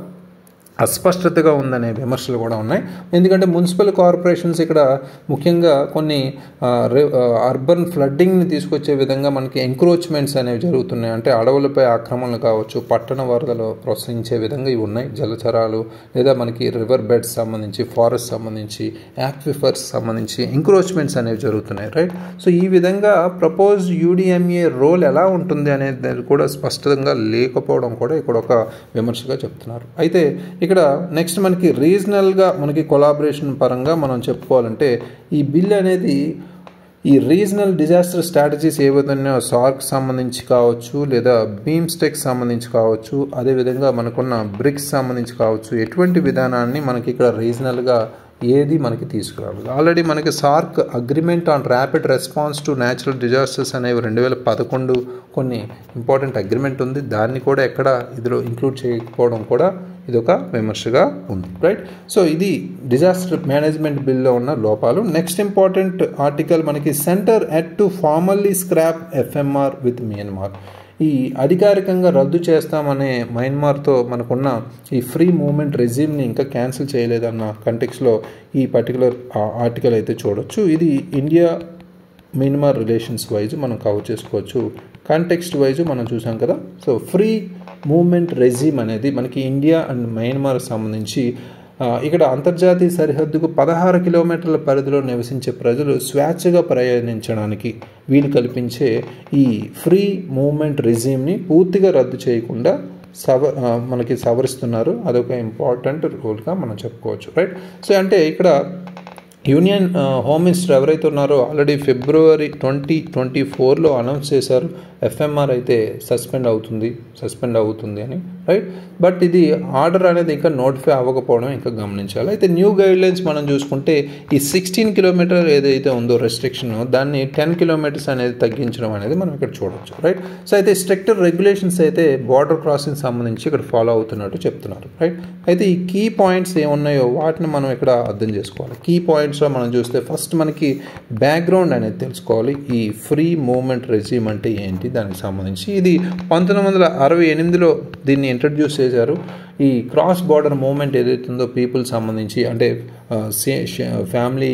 అస్పష్టతగా ఉందనే విమర్శలు కూడా ఉన్నాయి. ఎందుకంటే మున్సిపల్ కార్పొరేషన్స్ ఇక్కడ ముఖ్యంగా కొన్ని అర్బన్ ఫ్లడ్డింగ్ని తీసుకొచ్చే విధంగా మనకి ఎంక్రోచ్మెంట్స్ అనేవి జరుగుతున్నాయి. అంటే అడవులపై ఆక్రమణలు కావచ్చు, పట్టణ వరదలు ప్రోత్సహించే విధంగా ఇవి ఉన్నాయి. జలచరాలు లేదా మనకి రివర్ బెడ్స్ సంబంధించి, ఫారెస్ట్ సంబంధించి, యాక్విఫర్స్ సంబంధించి ఎంక్రోచ్మెంట్స్ అనేవి జరుగుతున్నాయి, రైట్. సో ఈ విధంగా ప్రపోజ్ UDMA రోల్ ఎలా ఉంటుంది అనేది కూడా స్పష్టంగా లేకపోవడం కూడా ఇక్కడ ఒక విమర్శగా చెప్తున్నారు. అయితే ఇక్కడ నెక్స్ట్ మనకి రీజనల్గా మనకి కొలాబరేషన్ పరంగా మనం చెప్పుకోవాలంటే ఈ బిల్ అనేది ఈ రీజనల్ డిజాస్టర్ స్ట్రాటజీస్ ఏవైతున్నాయో సార్క్ సంబంధించి కావచ్చు, లేదా బీమ్స్టెక్ సంబంధించి కావచ్చు, అదేవిధంగా మనకున్న బ్రిక్స్ సంబంధించి కావచ్చు, ఎటువంటి విధానాన్ని మనకి ఇక్కడ రీజనల్గా ఏది మనకి తీసుకురావాలి. ఆల్రెడీ మనకి SAARC agreement on rapid response to natural disasters అనేవి 2011 కొన్ని ఇంపార్టెంట్ అగ్రిమెంట్ ఉంది. దాన్ని కూడా ఎక్కడ ఇందులో ఇంక్లూడ్ చేయకపోవడం కూడా ఇదొక విమర్శగా ఉంది, రైట్. సో ఇది డిజాస్టర్ మేనేజ్మెంట్ బిల్లో ఉన్న లోపాలు. నెక్స్ట్ ఇంపార్టెంట్ ఆర్టికల్ మనకి centre at to formally scrap FMR with Myanmar. ఈ అధికారికంగా రద్దు చేస్తామనే మయన్మార్తో మనకున్న ఈ ఫ్రీ మూవ్మెంట్ రెజ్యూమ్ని ఇంకా క్యాన్సిల్ చేయలేదన్న కంటెక్స్లో ఈ పర్టికులర్ ఆర్టికల్ అయితే చూడొచ్చు. ఇది ఇండియా మియన్మార్ రిలేషన్స్ వైజ్ మనం కవర్ చేసుకోవచ్చు. కాంటెక్స్ట్ వైజ్ మనం చూసాం కదా. సో ఫ్రీ మూవ్మెంట్ రెజ్యూమ్ అనేది మనకి ఇండియా అండ్ మయన్మార్కి సంబంధించి ఇక్కడ అంతర్జాతీయ సరిహద్దుకు 16 కిలోమీటర్ల పరిధిలో నివసించే ప్రజలు స్వేచ్ఛగా ప్రయాణించడానికి వీలు కల్పించే ఈ ఫ్రీ మూవ్మెంట్ రెజ్యూమ్ని పూర్తిగా రద్దు చేయకుండా మనకి సవరిస్తున్నారు. అదొక ఇంపార్టెంట్ రూల్గా మనం చెప్పుకోవచ్చు, రైట్. సో అంటే ఇక్కడ యూనియన్ హోమ్ మినిస్టర్ ఎవరైతే ఉన్నారో ఆల్రెడీ February 2024లో అనౌన్స్ చేశారు ఎఫ్ఎంఆర్ అయితే సస్పెండ్ అవుతుంది అని, రైట్. బట్ ఇది ఆర్డర్ అనేది ఇంకా నోటిఫై అవ్వకపోవడం ఇంకా గమనించాలి. అయితే న్యూ గైడ్లైన్స్ మనం చూసుకుంటే ఈ 16 కిలోమీటర్ ఏదైతే ఉందో రెస్ట్రిక్షన్, దాన్ని 10 కిలోమీటర్స్ అనేది తగ్గించడం అనేది మనం ఇక్కడ చూడొచ్చు, రైట్. సో అయితే స్ట్రిక్టర్ రెగ్యులేషన్స్ అయితే బార్డర్ క్రాసింగ్ సంబంధించి ఇక్కడ ఫాలో అవుతున్నట్టు చెప్తున్నారు, రైట్. అయితే ఈ కీ పాయింట్స్ ఏమున్నాయో వాటిని మనం ఇక్కడ అర్థం చేసుకోవాలి. కీ పాయింట్స్లో మనం చూస్తే ఫస్ట్ మనకి బ్యాక్గ్రౌండ్ అనేది తెలుసుకోవాలి. ఈ ఫ్రీ మూవ్మెంట్ రెజ్యూమ్ అంటే ఏంటి దానికి సంబంధించి ఇది 1968లో దీన్ని ఇంట్రడ్యూస్ చేశారు. ఈ క్రాస్ బార్డర్ మూవ్మెంట్ ఏదైతుందో పీపుల్ సంబంధించి అంటే ఫ్యామిలీ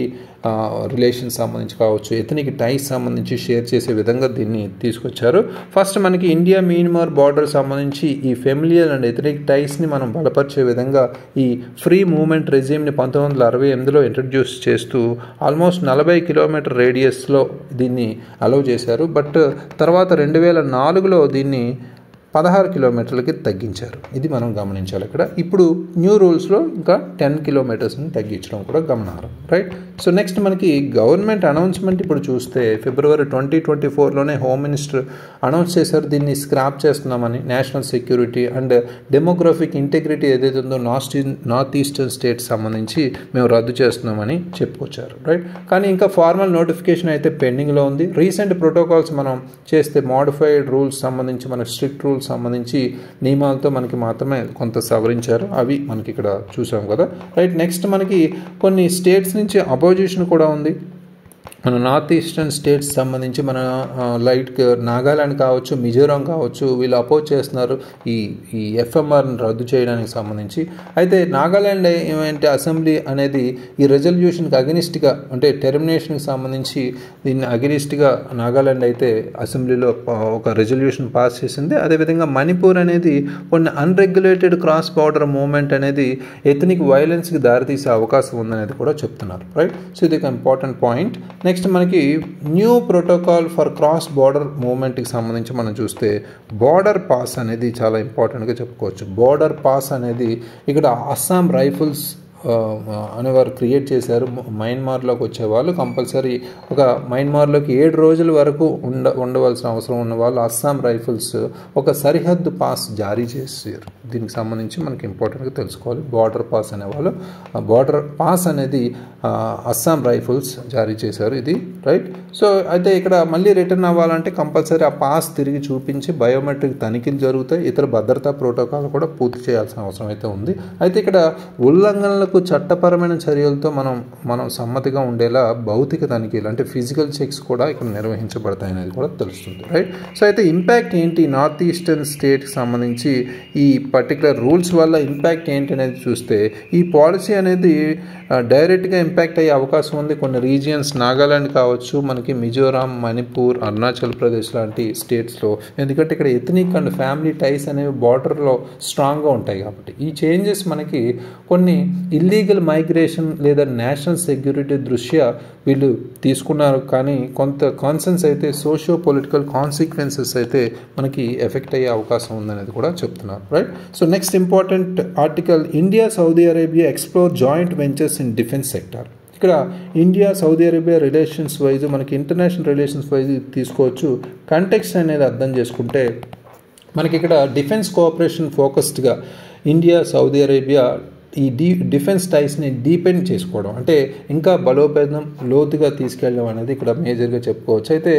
రిలేషన్స్ సంబంధించి కావచ్చు, ఎథనిక్ టైస్ సంబంధించి షేర్ చేసే విధంగా దీన్ని తీసుకొచ్చారు. ఫస్ట్ మనకి ఇండియా మియాన్మార్ బార్డర్ సంబంధించి ఈ ఫెమిలియర్ అండ్ ఎథనిక్ టైస్ని మనం బలపరిచే విధంగా ఈ ఫ్రీ మూవ్మెంట్ రెజ్యూమ్ని 1968లో ఇంట్రడ్యూస్ చేస్తూ ఆల్మోస్ట్ 40 కిలోమీటర్ రేడియస్లో దీన్ని అలౌ చేశారు. బట్ తర్వాత 2004లో దీన్ని 16 కిలోమీటర్లకి తగ్గించారు. ఇది మనం గమనించాలి ఇక్కడ. ఇప్పుడు న్యూ రూల్స్లో ఇంకా 10 కిలోమీటర్స్ని తగ్గించడం కూడా గమనార్హం, రైట్. సో నెక్స్ట్ మనకి గవర్నమెంట్ అనౌన్స్మెంట్ ఇప్పుడు చూస్తే February 2024లోనే హోమ్ మినిస్టర్ అనౌన్స్ చేశారు దీన్ని స్క్రాప్ చేస్తున్నామని. National security and demographic integrity ఏదైతే ఉందో నార్త్ ఈస్టర్న్ స్టేట్స్ సంబంధించి మేము రద్దు చేస్తున్నామని చెప్పుకొచ్చారు, రైట్. కానీ ఇంకా ఫార్మల్ నోటిఫికేషన్ అయితే పెండింగ్లో ఉంది. రీసెంట్ ప్రోటోకాల్స్ మనం చేస్తే మోడిఫైడ్ రూల్స్ సంబంధించి మనకు స్ట్రిక్ట్ రూల్స్ సంబంధించి నియమాలతో మనకి మాత్రమే కొంత సవరించారు. అవి మనకి ఇక్కడ చూసాం కదా, రైట్. నెక్స్ట్ మనకి కొన్ని స్టేట్స్ నుంచి అపోజిషన్ కూడా ఉంది. మన నార్త్ ఈస్టర్న్ స్టేట్స్ సంబంధించి మన లైక్ నాగాలాండ్ కావచ్చు, మిజోరాం కావచ్చు, వీళ్ళు అపోజ్ చేస్తున్నారు ఈ ఎఫ్ఎంఆర్ని రద్దు చేయడానికి సంబంధించి. అయితే నాగాలాండ్ ఏమంటే అసెంబ్లీ అనేది ఈ రెజల్యూషన్కి అగెనిస్ట్గా అంటే టెర్మినేషన్కి సంబంధించి దీన్ని అగెనిస్ట్గా నాగాలాండ్ అయితే అసెంబ్లీలో ఒక రెజల్యూషన్ పాస్ చేసింది. అదేవిధంగా మణిపూర్ అనేది కొన్ని అన్రెగ్యులేటెడ్ క్రాస్ బార్డర్ మూవ్మెంట్ అనేది ఎథనిక్ వైలెన్స్కి దారితీసే అవకాశం ఉందనేది కూడా చెప్తున్నారు, రైట్. సో ఇది ఒక ఇంపార్టెంట్ పాయింట్. నెక్స్ట్ మనకి new protocol for cross border మూవ్మెంట్కి సంబంధించి మనం చూస్తే బార్డర్ పాస్ అనేది చాలా ఇంపార్టెంట్గా చెప్పుకోవచ్చు. బార్డర్ పాస్ అనేది ఇక్కడ అస్సాం రైఫిల్స్ అనేవారు క్రియేట్ చేశారు. మయన్మార్లోకి వచ్చేవాళ్ళు కంపల్సరీ ఒక మయన్మార్లోకి 7 రోజుల వరకు ఉండవలసిన అవసరం ఉన్న వాళ్ళు అస్సాం రైఫిల్స్ ఒక సరిహద్దు పాస్ జారీ చేశారు. దీనికి సంబంధించి మనకి ఇంపార్టెంట్గా తెలుసుకోవాలి. బార్డర్ పాస్ అనేవాళ్ళు బార్డర్ పాస్ అనేది అస్సాం రైఫిల్స్ జారీ చేశారు ఇది, రైట్. సో అయితే ఇక్కడ మళ్ళీ రిటర్న్ అవ్వాలంటే కంపల్సరీ ఆ పాస్ తిరిగి చూపించి బయోమెట్రిక్ తనిఖీలు జరుగుతాయి. ఇతర భద్రతా ప్రోటోకాల్ కూడా పూర్తి చేయాల్సిన అవసరం అయితే ఉంది. అయితే ఇక్కడ ఉల్లంఘనలకు చట్టపరమైన చర్యలతో మనం సమ్మతిగా ఉండేలా భౌతిక తనిఖీలు అంటే ఫిజికల్ చెక్స్ కూడా ఇక్కడ నిర్వహించబడతాయి అనేది కూడా తెలుస్తుంది, రైట్. సో అయితే ఇంపాక్ట్ ఏంటి నార్త్ ఈస్టర్న్ స్టేట్కి సంబంధించి ఈ పర్టికులర్ రూల్స్ వల్ల ఇంపాక్ట్ ఏంటి అనేది చూస్తే ఈ పాలసీ అనేది డైరెక్ట్గా ఇంపాక్ట్ అయ్యే అవకాశం ఉంది. కొన్ని రీజియన్స్ నాగాలాండ్ కావచ్చు, మనకి మిజోరాం, మణిపూర్, అరుణాచల్ ప్రదేశ్ లాంటి స్టేట్స్లో, ఎందుకంటే ఇక్కడ ఎథనిక్ అండ్ ఫ్యామిలీ టైస్ అనేవి బార్డర్లో స్ట్రాంగ్గా ఉంటాయి కాబట్టి ఈ చేంజెస్ మనకి కొన్ని ఇల్లీగల్ మైగ్రేషన్ లేదా నేషనల్ సెక్యూరిటీ దృష్ట్యా వీళ్ళు తీసుకున్నారు. కానీ కొంత కాన్సెన్స్ అయితే సోషియో పొలిటికల్ కాన్సిక్వెన్సెస్ అయితే మనకి ఎఫెక్ట్ అయ్యే అవకాశం ఉందనేది కూడా చెప్తున్నారు, right. So next important article India Saudi Arabia explore joint ventures in defence sector. ఇక్కడ India Saudi Arabia relations wise మనకి ఇంటర్నేషనల్ రిలేషన్స్ వైజ్ తీసుకోవచ్చు. కంటెక్స్ట్ అనేది అర్థం చేసుకుంటే మనకి ఇక్కడ డిఫెన్స్ కోఆపరేషన్ ఫోకస్డ్గా ఇండియా సౌదీ అరేబియా ఈ డిఫెన్స్ టైస్ని డీపెండ్ చేసుకోవడం అంటే ఇంకా బలోపేతం లోతుగా తీసుకెళ్ళడం అనేది ఇక్కడ మేజర్గా చెప్పుకోవచ్చు. అయితే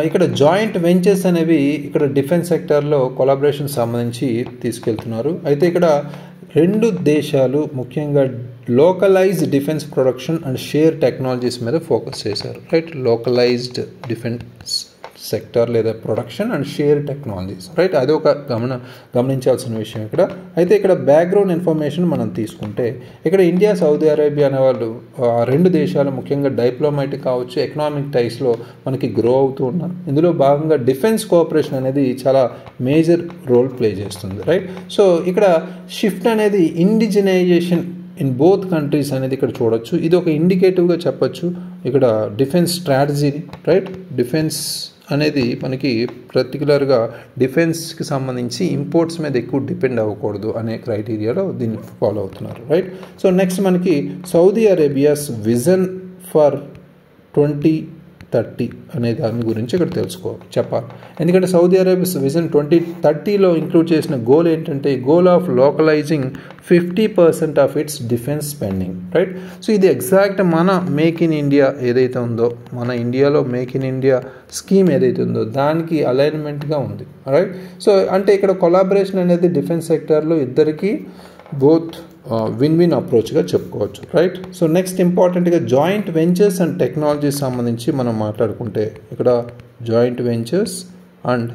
ఇక్కడ జాయింట్ వెంచర్స్ అనేవి ఇక్కడ డిఫెన్స్ సెక్టార్లో కొలాబరేషన్ సంబంధించి తీసుకెళ్తున్నారు. అయితే ఇక్కడ 2 దేశాలు ముఖ్యంగా localised defence production and share technologies మీద ఫోకస్ చేశారు, రైట్. లోకలైజ్డ్ డిఫెన్స్ సెక్టర్ లేదా production and share technologies, right. అది ఒక గమనించాల్సిన విషయం ఇక్కడ. అయితే ఇక్కడ బ్యాక్గ్రౌండ్ ఇన్ఫర్మేషన్ మనం తీసుకుంటే ఇక్కడ ఇండియా సౌదీ అరేబియా అనే వాళ్ళు 2 దేశాలు ముఖ్యంగా డిప్లొమాటిక్ కావచ్చు, ఎకనామిక్ టైస్లో మనకి గ్రో అవుతూ ఉన్నారు. ఇందులో భాగంగా డిఫెన్స్ కోఆపరేషన్ అనేది చాలా మేజర్ రోల్ ప్లే చేస్తుంది, రైట్. సో ఇక్కడ షిఫ్ట్ అనేది ఇండిజినైజేషన్ ఇన్ బోత్ కంట్రీస్ అనేది ఇక్కడ చూడొచ్చు. ఇది ఒక ఇండికేటివ్గా చెప్పచ్చు ఇక్కడ డిఫెన్స్ స్ట్రాటజీని, రైట్. డిఫెన్స్ అనేది మనకి పర్టికులర్గా డిఫెన్స్కి సంబంధించి ఇంపోర్ట్స్ మీద ఎక్కువ డిపెండ్ అవ్వకూడదు అనే క్రైటీరియాలో దీన్ని ఫాలో అవుతున్నారు, రైట్. సో నెక్స్ట్ మనకి సౌదీ అరేబియాస్ విజన్ ఫర్ 2030 అనే దాని గురించి ఇక్కడ చెప్పాలి. ఎందుకంటే సౌదీ అరేబియా విజన్ 2030లో ఇంక్లూడ్ చేసిన గోల్ ఏంటంటే goal of localising 50% of its defence spending, right. So ఇది ఎగ్జాక్ట్ మన మేక్ ఇన్ ఇండియా ఏదైతే ఉందో, మన ఇండియాలో మేక్ ఇన్ ఇండియా స్కీమ్ ఏదైతే ఉందో దానికి అలైన్మెంట్గా ఉంది, రైట్. సో అంటే ఇక్కడ కొలాబరేషన్ అనేది డిఫెన్స్ సెక్టార్లో ఇద్దరికి బోత్ విన్ విన్ అప్రోచ్గా చెప్పుకోవచ్చు, రైట్. సో నెక్స్ట్ ఇంపార్టెంట్గా జాయింట్ వెంచర్స్ అండ్ టెక్నాలజీస్ సంబంధించి మనం మాట్లాడుకుంటే ఇక్కడ జాయింట్ వెంచర్స్ అండ్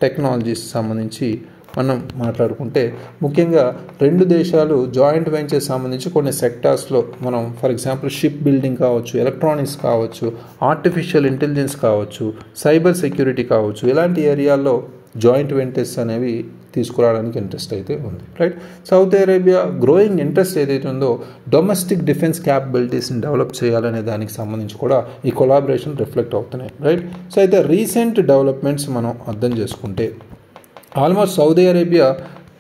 టెక్నాలజీస్ సంబంధించి మనం మాట్లాడుకుంటే ముఖ్యంగా రెండు దేశాలు జాయింట్ వెంచర్స్ సంబంధించి కొన్ని సెక్టార్స్లో మనం ఫర్ ఎగ్జాంపుల్ షిప్ బిల్డింగ్ కావచ్చు, ఎలక్ట్రానిక్స్ కావచ్చు, ఆర్టిఫిషియల్ ఇంటెలిజెన్స్ కావచ్చు, సైబర్ సెక్యూరిటీ కావచ్చు, ఇలాంటి ఏరియాల్లో జాయింట్ వెంచర్స్ అనేవి తీసుకురావడానికి ఇంట్రెస్ట్ అయితే ఉంది, right. Saudi Arabia growing interest ఏదైతే ఉందో డొమెస్టిక్ డిఫెన్స్ క్యాపబిలిటీస్ని డెవలప్ చేయాలనే దానికి సంబంధించి కూడా ఈ కొలాబరేషన్ రిఫ్లెక్ట్ అవుతున్నాయి, రైట్. సో అయితే రీసెంట్ డెవలప్మెంట్స్ మనం అర్థం చేసుకుంటే almost Saudi Arabia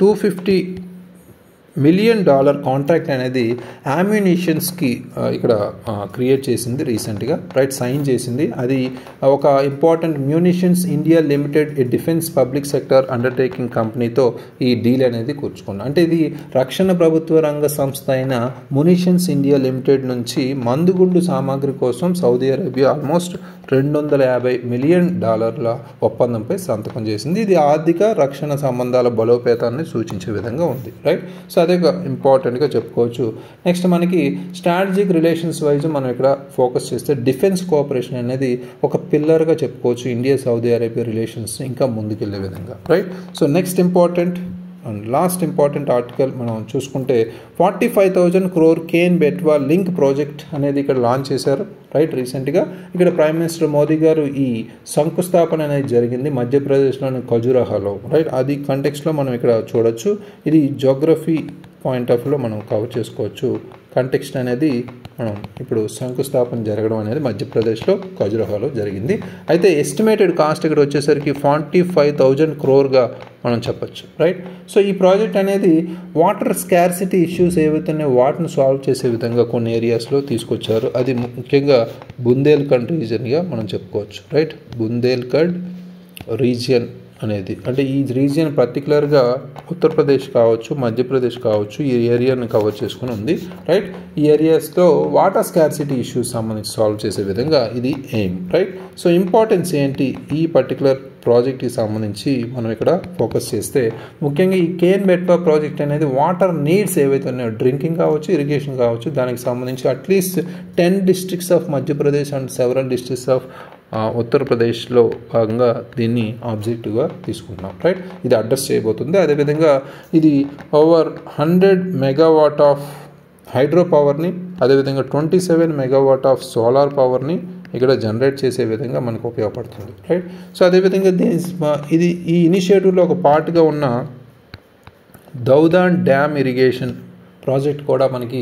$250 million contract అనేది అమ్యునిషన్స్కి ఇక్కడ క్రియేట్ చేసింది రీసెంట్గా, రైట్, సైన్ చేసింది. అది ఒక ఇంపార్టెంట్ మ్యూనిషన్స్ ఇండియా లిమిటెడ్ ఏ డిఫెన్స్ పబ్లిక్ సెక్టర్ అండర్టేకింగ్ కంపెనీతో ఈ డీల్ అనేది కూర్చుకున్నాం. అంటే ఇది రక్షణ ప్రభుత్వ రంగ సంస్థ అయిన మునిషన్స్ ఇండియా లిమిటెడ్ నుంచి మందుగుండు సామాగ్రి కోసం సౌదీ అరేబియా ఆల్మోస్ట్ $250 million ఒప్పందంపై సంతకం చేసింది. ఇది ఆర్థిక రక్షణ సంబంధాల బలోపేతాన్ని సూచించే విధంగా ఉంది, రైట్. సో అదే ఇంపార్టెంట్గా చెప్పుకోవచ్చు. నెక్స్ట్ మనకి స్ట్రాటజిక్ రిలేషన్స్ వైజ్ మనం ఇక్కడ ఫోకస్ చేస్తే డిఫెన్స్ కోఆపరేషన్ అనేది ఒక పిల్లర్గా చెప్పుకోవచ్చు ఇండియా సౌదీ అరేబియా రిలేషన్స్ ఇంకా ముందుకెళ్లే విధంగా, right. So next important and last important article మనం చూసుకుంటే 45,000 crore Ken Betwa link project అనేది ఇక్కడ లాంచ్ చేశారు, రైట్, రీసెంట్గా. ఇక్కడ ప్రైమ్ మినిస్టర్ మోదీ గారు ఈ శంకుస్థాపన అనేది జరిగింది మధ్యప్రదేశ్లోని ఖజురాహోలో, రైట్. అది కంటెక్స్ట్లో మనం ఇక్కడ చూడొచ్చు. ఇది జోగ్రఫీ పాయింట్ ఆఫ్ వ్యూలో మనం కవర్ చేసుకోవచ్చు. కంటెక్స్ట్ అనేది మనం ఇప్పుడు శంకుస్థాపన జరగడం అనేది మధ్యప్రదేశ్లో ఖజురాహోలో జరిగింది. అయితే ఎస్టిమేటెడ్ కాస్ట్ ఇక్కడ వచ్చేసరికి 45,000 crore మనం చెప్పచ్చు, రైట్. సో ఈ ప్రాజెక్ట్ అనేది వాటర్ స్కార్సిటీ ఇష్యూస్ ఏవైతున్నాయో వాటిని సాల్వ్ చేసే విధంగా కొన్ని ఏరియాస్లో తీసుకొచ్చారు. అది ముఖ్యంగా బుందేల్ఖండ్ రీజియన్గా మనం చెప్పుకోవచ్చు, రైట్. బుందేల్ఖండ్ రీజియన్ అనేది అంటే ఈ రీజియన్ పర్టికులర్గా ఉత్తరప్రదేశ్ కావచ్చు, మధ్యప్రదేశ్ కావచ్చు, ఈ ఏరియాని కవర్ చేసుకుని ఉంది, రైట్. ఈ ఏరియాస్లో వాటర్ స్కార్సిటీ ఇష్యూస్ సంబంధించి సాల్వ్ చేసే విధంగా ఇది ఎయిమ్, రైట్. సో ఇంపార్టెన్స్ ఏంటి ఈ పర్టికులర్ ప్రాజెక్ట్కి సంబంధించి మనం ఇక్కడ ఫోకస్ చేస్తే ముఖ్యంగా ఈ కేన్ బెట్వా ప్రాజెక్ట్ అనేది వాటర్ నీడ్స్ ఏవైతే ఉన్నాయో డ్రింకింగ్ కావచ్చు, ఇరిగేషన్ కావచ్చు, దానికి సంబంధించి at least 10 districts of Madhya Pradesh and several districts of ఉత్తరప్రదేశ్లో భాగంగా దీన్ని ఆబ్జెక్టివ్గా తీసుకుంటున్నాం, రైట్. ఇది అడ్రస్ చేయబోతుంది. అదేవిధంగా ఇది ఓవర్ 100 మెగావాట్ ఆఫ్ హైడ్రో పవర్ని, అదేవిధంగా 27 మెగావాట్ ఆఫ్ సోలార్ పవర్ని ఇక్కడ జనరేట్ చేసే విధంగా మనకు ఉపయోగపడుతుంది, రైట్. సో అదేవిధంగా ఇది ఈ ఇనిషియేటివ్లో ఒక పార్ట్గా ఉన్న దౌదాన్ డ్యామ్ ఇరిగేషన్ ప్రాజెక్ట్ కూడా మనకి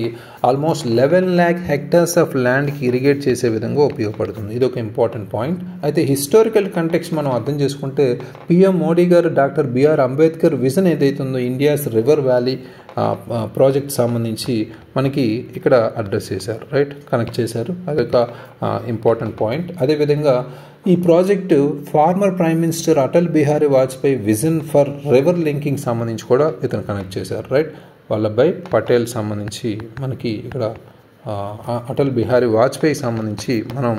ఆల్మోస్ట్ 11 lakh hectares ఆఫ్ ల్యాండ్కి ఇరిగేట్ చేసే విధంగా ఉపయోగపడుతుంది. ఇది ఒక ఇంపార్టెంట్ పాయింట్. అయితే హిస్టారికల్ కంటెక్స్ట్ మనం అర్థం చేసుకుంటే పిఎం మోడీ గారు డాక్టర్ బిఆర్ అంబేద్కర్ విజన్ ఏదైతే ఉందో ఇండియాస్ రివర్ వ్యాలీ ప్రాజెక్ట్ సంబంధించి మనకి ఇక్కడ అడ్రస్ చేశారు, రైట్, కనెక్ట్ చేశారు. అదొక ఇంపార్టెంట్ పాయింట్. అదేవిధంగా ఈ project farmer prime minister Atal Bihari Vajpayee vision for river linking సంబంధించి కూడా ఇతను కనెక్ట్ చేశారు, రైట్. వల్లభాయ్ పటేల్ సంబంధించి మనకి ఇక్కడ అటల్ బిహారీ వాజ్పేయి సంబంధించి మనం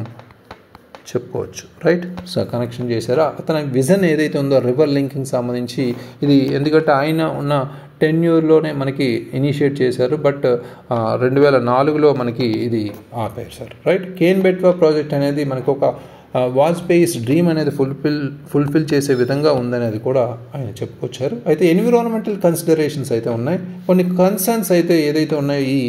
చెప్పుకోవచ్చు, రైట్. సో కనెక్షన్ చేశారా అతని విజన్ ఏదైతే ఉందో రివర్ లింకింగ్ సంబంధించి ఇది ఎందుకంటే ఆయన ఉన్న టెన్యూర్లోనే మనకి ఇనిషియేట్ చేశారు, బట్ 2004లో మనకి ఇది ఆపేశారు, రైట్. కేన్ బెట్వా ప్రాజెక్ట్ అనేది మనకు ఒక వాజ్పేయిస్ డ్రీమ్ అనేది ఫుల్ఫిల్ చేసే విధంగా ఉందనేది కూడా ఆయన చెప్పుకొచ్చారు. అయితే ఎన్విరాన్మెంటల్ కన్సిడరేషన్స్ అయితే ఉన్నాయి, కొన్ని కన్సర్న్స్ అయితే ఏదైతే ఉన్నాయో ఈ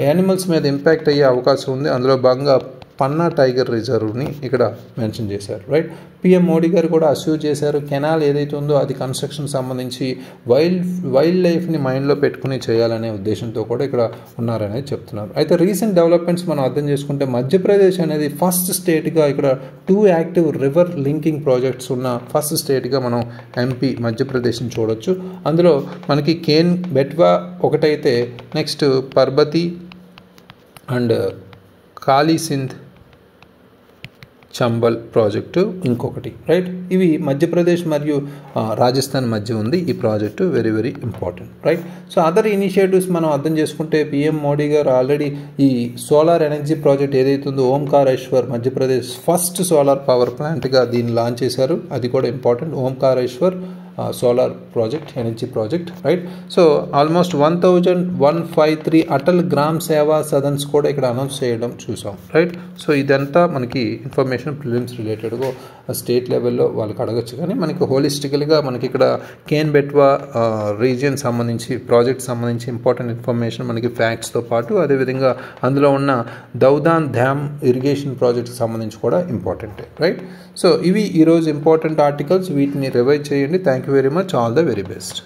యానిమల్స్ మీద ఇంపాక్ట్ అయ్యే అవకాశం ఉంది. అందులో భాగంగా పన్నా టైగర్ రిజర్వ్ని ఇక్కడ మెన్షన్ చేశారు, రైట్. పిఎం మోడీ గారు కూడా అస్యూర్ చేశారు, కెనాల్ ఏదైతే ఉందో అది కన్స్ట్రక్షన్ సంబంధించి వైల్డ్ లైఫ్ని మైండ్లో పెట్టుకుని చేయాలనే ఉద్దేశంతో కూడా ఇక్కడ ఉన్నారనేది చెప్తున్నారు. అయితే రీసెంట్ డెవలప్మెంట్స్ మనం అర్థం చేసుకుంటే మధ్యప్రదేశ్ అనేది ఫస్ట్ స్టేట్గా ఇక్కడ 2 యాక్టివ్ రివర్ లింకింగ్ ప్రాజెక్ట్స్ ఉన్న ఫస్ట్ స్టేట్గా మనం ఎంపీ మధ్యప్రదేశ్ని చూడొచ్చు. అందులో మనకి కేన్ బెట్వా ఒకటైతే next Parbati and Kali Sindh Chambal project ఇంకొకటి, రైట్. ఇవి మధ్యప్రదేశ్ మరియు రాజస్థాన్ మధ్య ఉంది ఈ project, very very important, right. So other initiatives మనం అర్థం చేసుకుంటే పిఎం మోడీ గారు ఆల్రెడీ ఈ సోలార్ ఎనర్జీ ప్రాజెక్ట్ ఏదైతే ఉందో Omkareshwar Madhya Pradesh first solar power ప్లాంట్గా దీన్ని లాంచ్ చేశారు, అది కూడా important. Omkareshwar solar project, energy project, right. So almost 1153 Atal Gram Seva సదన్స్ కూడా ఇక్కడ అనౌన్స్ చేయడం చూసాం, రైట్. సో ఇదంతా మనకి ఇన్ఫర్మేషన్ ప్రిలిమ్స్ రిలేటెడ్గా స్టేట్ లెవెల్లో వాళ్ళకి అడగచ్చు, కానీ మనకి హోలిస్టికల్గా మనకి ఇక్కడ కేన్ బెట్వా రీజియన్ సంబంధించి ప్రాజెక్ట్ సంబంధించి ఇంపార్టెంట్ ఇన్ఫర్మేషన్ మనకి ఫ్యాక్ట్స్తో పాటు అదేవిధంగా అందులో ఉన్న దౌదాన్ డ్యామ్ ఇరిగేషన్ ప్రాజెక్ట్కి సంబంధించి కూడా ఇంపార్టెంటే, రైట్. సో ఇవి ఈరోజు ఇంపార్టెంట్ ఆర్టికల్స్, వీటిని రివైజ్ చేయండి. Thank you very much, all the very best.